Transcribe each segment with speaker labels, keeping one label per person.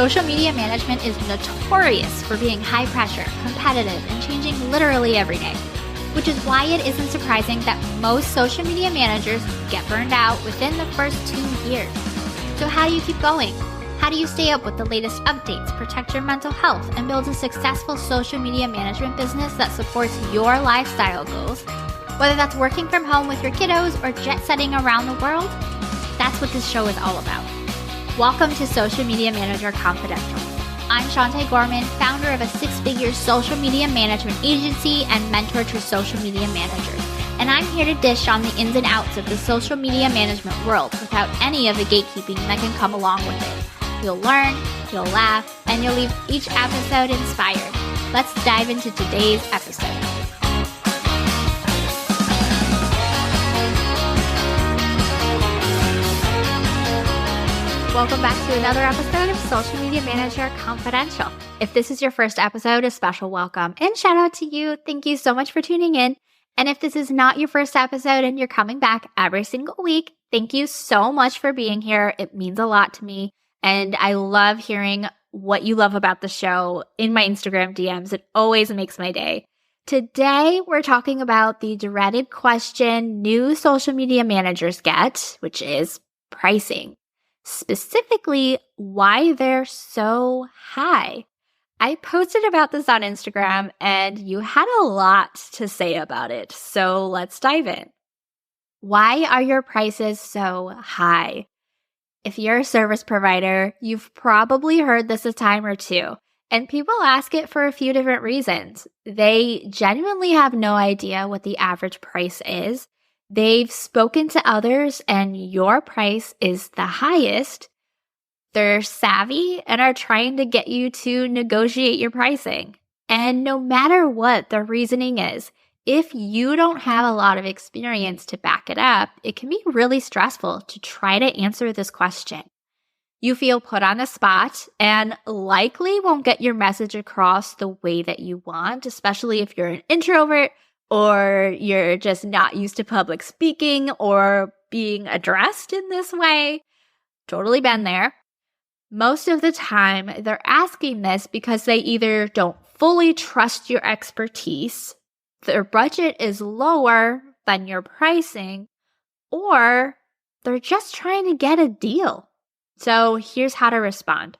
Speaker 1: Social media management is notorious for being high pressure, competitive, and changing literally every day, which is why it isn't surprising that most social media managers get burned out within the first 2 years. So how do you keep going? How do you stay up with the latest updates, protect your mental health, and build a successful social media management business that supports your lifestyle goals? Whether that's working from home with your kiddos or jet setting around the world, that's what this show is all about. Welcome to Social Media Manager Confidential. I'm Shantae Gorman, founder of a 6-figure social media management agency and mentor to social media managers. And I'm here to dish on the ins and outs of the social media management world without any of the gatekeeping that can come along with it. You'll learn, you'll laugh, and you'll leave each episode inspired. Let's dive into today's episode. Welcome back to another episode of Social Media Manager Confidential. If this is your first episode, a special welcome and shout out to you. Thank you so much for tuning in. And if this is not your first episode and you're coming back every single week, thank you so much for being here. It means a lot to me. And I love hearing what you love about the show in my Instagram DMs. It always makes my day. Today, we're talking about the dreaded question new social media managers get, which is pricing. Specifically, why they're so high. I posted about this on Instagram and you had a lot to say about it, so let's dive in. Why are your prices so high? If you're a service provider, you've probably heard this a time or two, and people ask it for a few different reasons. They genuinely have no idea what the average price is. They've spoken to others and your price is the highest. They're savvy and are trying to get you to negotiate your pricing. And no matter what the reasoning is, if you don't have a lot of experience to back it up, it can be really stressful to try to answer this question. You feel put on the spot and likely won't get your message across the way that you want, especially if you're an introvert or you're just not used to public speaking or being addressed in this way. Totally been there. Most of the time, they're asking this because they either don't fully trust your expertise, their budget is lower than your pricing, or they're just trying to get a deal. So here's how to respond.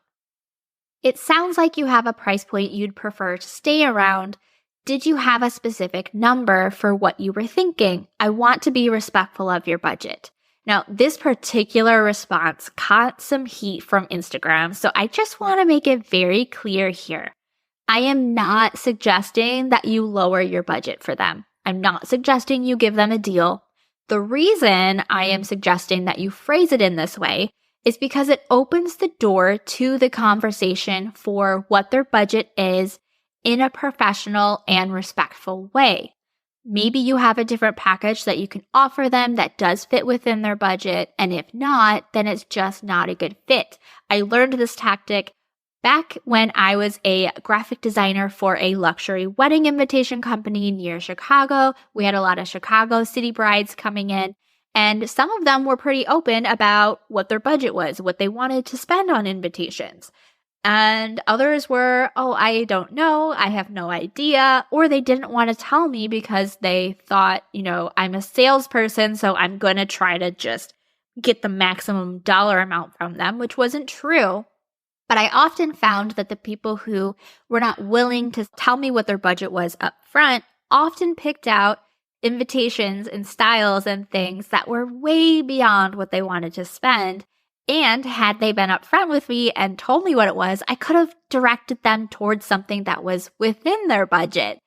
Speaker 1: It sounds like you have a price point you'd prefer to stay around. Did you have a specific number for what you were thinking? I want to be respectful of your budget. Now, this particular response caught some heat from Instagram, so I just want to make it very clear here. I am not suggesting that you lower your budget for them. I'm not suggesting you give them a deal. The reason I am suggesting that you phrase it in this way is because it opens the door to the conversation for what their budget is in a professional and respectful way. Maybe you have a different package that you can offer them that does fit within their budget, and if not, then it's just not a good fit. I learned this tactic back when I was a graphic designer for a luxury wedding invitation company near Chicago. We had a lot of Chicago city brides coming in, and some of them were pretty open about what their budget was, what they wanted to spend on invitations. And others were, oh, I don't know, I have no idea, or they didn't want to tell me because they thought, I'm a salesperson, so I'm going to try to just get the maximum dollar amount from them, which wasn't true. But I often found that the people who were not willing to tell me what their budget was up front often picked out invitations and styles and things that were way beyond what they wanted to spend. And had they been upfront with me and told me what it was, I could have directed them towards something that was within their budget.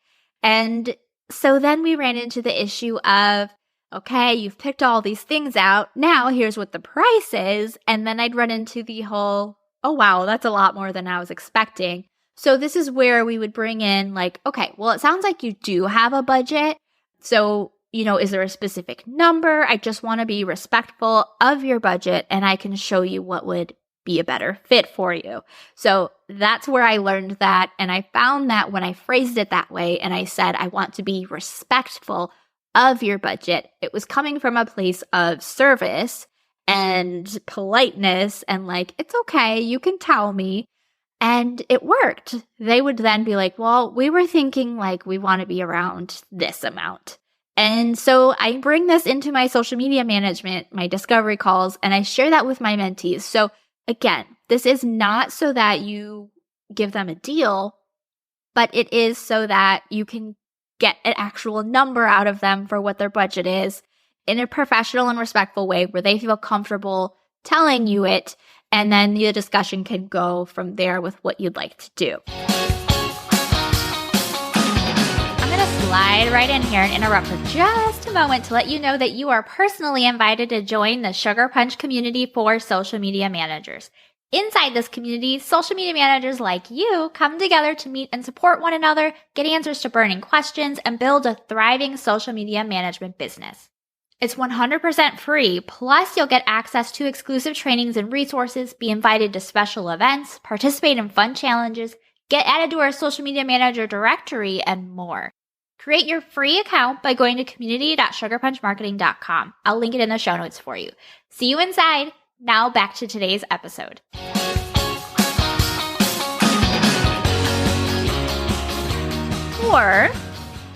Speaker 1: And so then we ran into the issue of, okay, you've picked all these things out. Now here's what the price is. And then I'd run into the whole, oh, wow, that's a lot more than I was expecting. So this is where we would bring in okay, well, it sounds like you do have a budget. So is there a specific number? I just want to be respectful of your budget and I can show you what would be a better fit for you. So that's where I learned that. And I found that when I phrased it that way and I said, I want to be respectful of your budget, it was coming from a place of service and politeness and it's okay, you can tell me. And it worked. They would then be like, well, we were thinking like we want to be around this amount. And so I bring this into my social media management, my discovery calls, and I share that with my mentees. So again, this is not so that you give them a deal, but it is so that you can get an actual number out of them for what their budget is in a professional and respectful way where they feel comfortable telling you it. And then the discussion can go from there with what you'd like to do. I'm going to slide right in here and interrupt for just a moment to let you know that you are personally invited to join the Sugar Punch community for social media managers. Inside this community, social media managers like you come together to meet and support one another, get answers to burning questions, and build a thriving social media management business. It's 100% free, plus you'll get access to exclusive trainings and resources, be invited to special events, participate in fun challenges, get added to our social media manager directory, and more. Create your free account by going to community.sugarpunchmarketing.com. I'll link it in the show notes for you. See you inside. Now back to today's episode. Or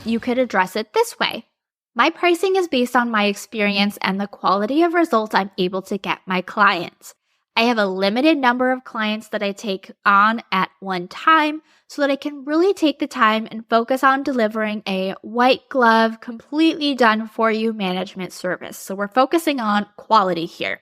Speaker 1: you could address it this way. My pricing is based on my experience and the quality of results I'm able to get my clients. I have a limited number of clients that I take on at one time so that I can really take the time and focus on delivering a white glove, completely done for you management service. So we're focusing on quality here.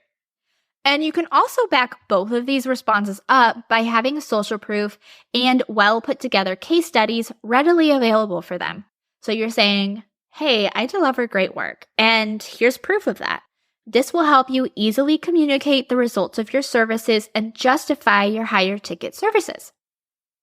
Speaker 1: And you can also back both of these responses up by having social proof and well put together case studies readily available for them. So you're saying, hey, I deliver great work, and here's proof of that. This will help you easily communicate the results of your services and justify your higher ticket services.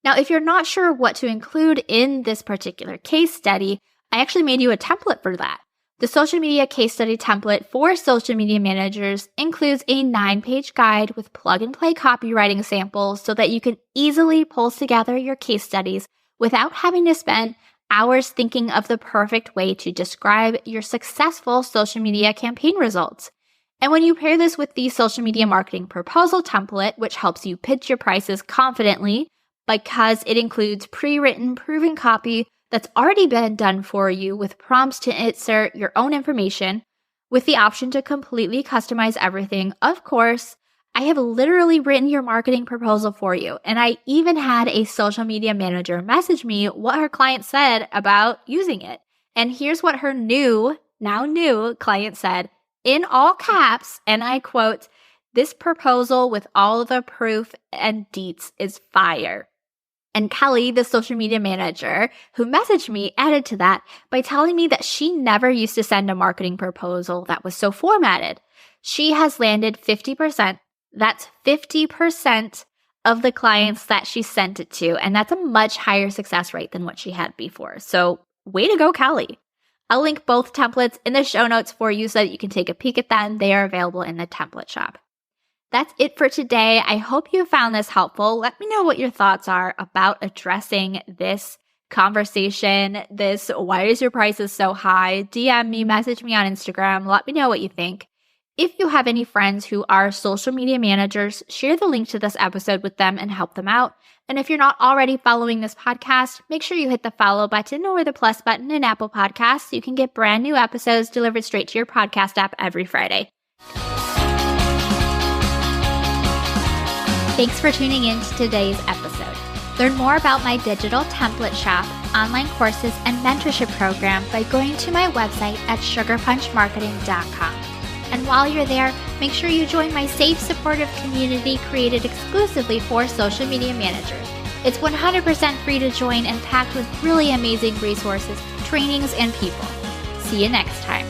Speaker 1: Now, if you're not sure what to include in this particular case study, I actually made you a template for that. The social media case study template for social media managers includes a 9-page guide with plug-and-play copywriting samples so that you can easily pull together your case studies without having to spend hours thinking of the perfect way to describe your successful social media campaign results. And when you pair this with the social media marketing proposal template, which helps you pitch your prices confidently because it includes pre-written, proven copy that's already been done for you with prompts to insert your own information, with the option to completely customize everything, of course, I have literally written your marketing proposal for you. And I even had a social media manager message me what her client said about using it. And here's what her now new client said in all caps, and I quote, "This proposal with all the proof and deets is fire." And Kelly, the social media manager who messaged me, added to that by telling me that she never used to send a marketing proposal that was so formatted. She has landed 50%. That's 50% of the clients that she sent it to. And that's a much higher success rate than what she had before. So way to go, Kelly. I'll link both templates in the show notes for you so that you can take a peek at them. They are available in the template shop. That's it for today. I hope you found this helpful. Let me know what your thoughts are about addressing this conversation, this why is your prices so high? DM me, message me on Instagram. Let me know what you think. If you have any friends who are social media managers, share the link to this episode with them and help them out. And if you're not already following this podcast, make sure you hit the follow button or the plus button in Apple Podcasts so you can get brand new episodes delivered straight to your podcast app every Friday. Thanks for tuning in to today's episode. Learn more about my digital template shop, online courses, and mentorship program by going to my website at sugarpunchmarketing.com. And while you're there, make sure you join my safe, supportive community created exclusively for social media managers. It's 100% free to join and packed with really amazing resources, trainings, and people. See you next time.